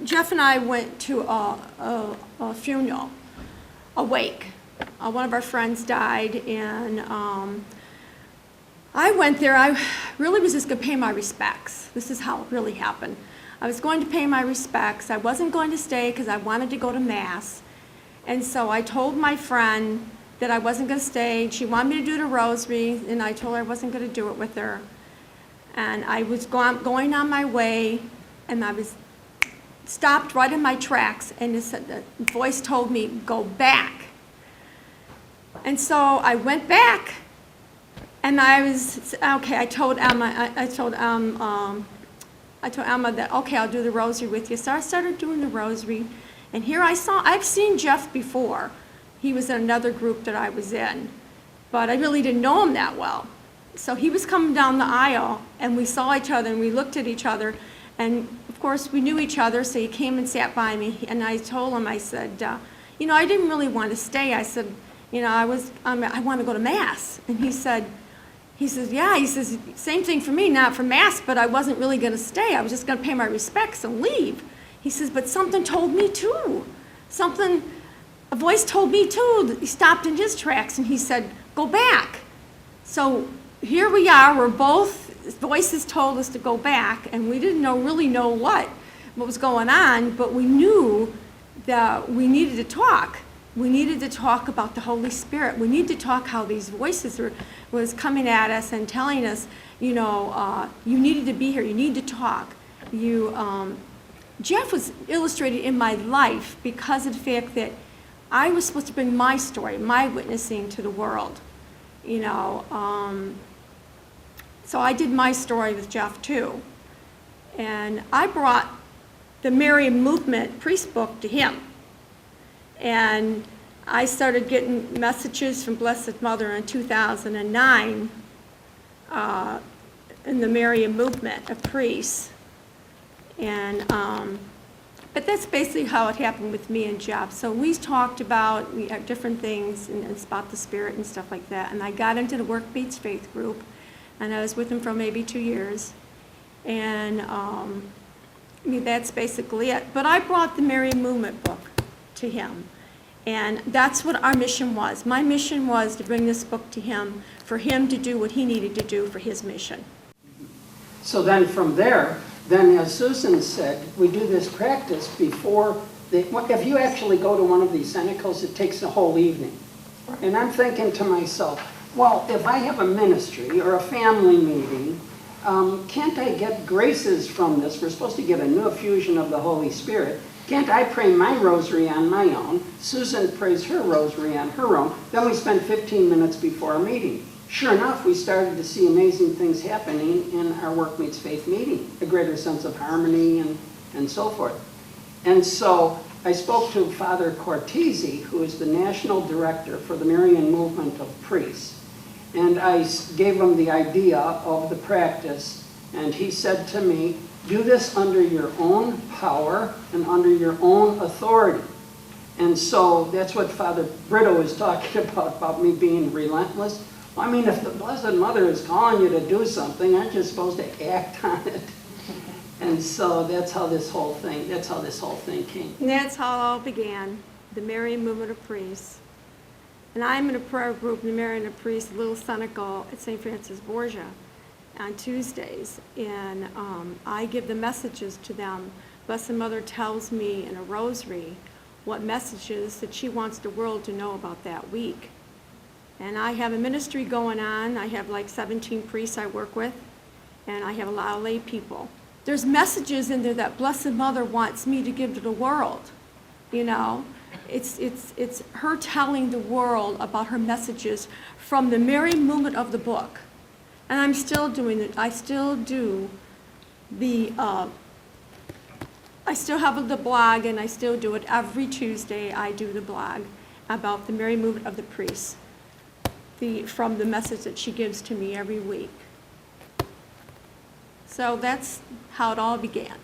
Jeff and I went to a funeral, a wake. One of our friends died, and I went there. I really was just going to pay my respects. This is how it really happened. I was going to pay my respects. I wasn't going to stay because I wanted to go to Mass. And so I told my friend that I wasn't going to stay. She wanted me to do the rosary, and I told her I wasn't going to do it with her. And I was going on my way, and I was stopped right in my tracks, and the voice told me, "Go back." And so I went back, and I was, okay, I told Emma that, okay, I'll do the rosary with you. So I started doing the rosary, and here I've seen Jeff before. He was in another group that I was in, but I really didn't know him that well. So he was coming down the aisle, and we saw each other, and we looked at each other, and of course we knew each other, so he came and sat by me, and I told him, I said, I didn't really want to stay. I said, I want to go to Mass. And he says, yeah, he says, same thing for me, not for Mass, but I wasn't really going to stay. I was just going to pay my respects and leave. He says, but something told me too. A voice told me too. He stopped in his tracks, and he said, go back. So here we are, we're both, voices told us to go back, and we didn't really know what was going on, but we knew that we needed to talk. We needed to talk about the Holy Spirit. We needed to talk how these voices was coming at us and telling us, you needed to be here, you need to talk. Jeff was illustrated in my life because of the fact that I was supposed to bring my story, my witnessing to the world. So I did my story with Jeff too. And I brought the Marian movement priest book to him. And I started getting messages from Blessed Mother in 2009 in the Marian movement of priests. And but that's basically how it happened with me and Jeff. So we talked about different things, and it's about the Spirit and stuff like that. And I got into the Work Beats Faith group, and I was with him for maybe 2 years. And that's basically it. But I brought the Marian movement book to him. And that's what our mission was. My mission was to bring this book to him, for him to do what he needed to do for his mission. So then from there, as Susan said, we do this practice before, if you actually go to one of these cenacles, it takes the whole evening. And I'm thinking to myself, well, if I have a ministry or a family meeting, can't I get graces from this? We're supposed to get a new effusion of the Holy Spirit. Can't I pray my rosary on my own? Susan prays her rosary on her own. Then we spend 15 minutes before our meeting. Sure enough, we started to see amazing things happening in our Work Meets Faith meeting, a greater sense of harmony and so forth. And so I spoke to Father Cortese, who is the national director for the Marian movement of priests. And I gave him the idea of the practice, and he said to me, do this under your own power and under your own authority. And so that's what Father Brito is talking about me being relentless. I mean, if the Blessed Mother is calling you to do something, aren't you supposed to act on it? And so that's how this whole thing came. And that's how it all began, the Marian movement of priests. And I'm in a prayer group in the Marian of Priests, Little Cenacle at St. Francis Borgia on Tuesdays. And I give the messages to them. Blessed Mother tells me in a rosary what messages that she wants the world to know about that week. And I have a ministry going on. I have like 17 priests I work with, and I have a lot of lay people. There's messages in there that Blessed Mother wants me to give to the world. It's her telling the world about her messages from the Marian movement of the book. And I'm still doing it. I still do I still have the blog, and I still do it every Tuesday. I do the blog about the Marian movement of the priests. From the message that she gives to me every week. So that's how it all began.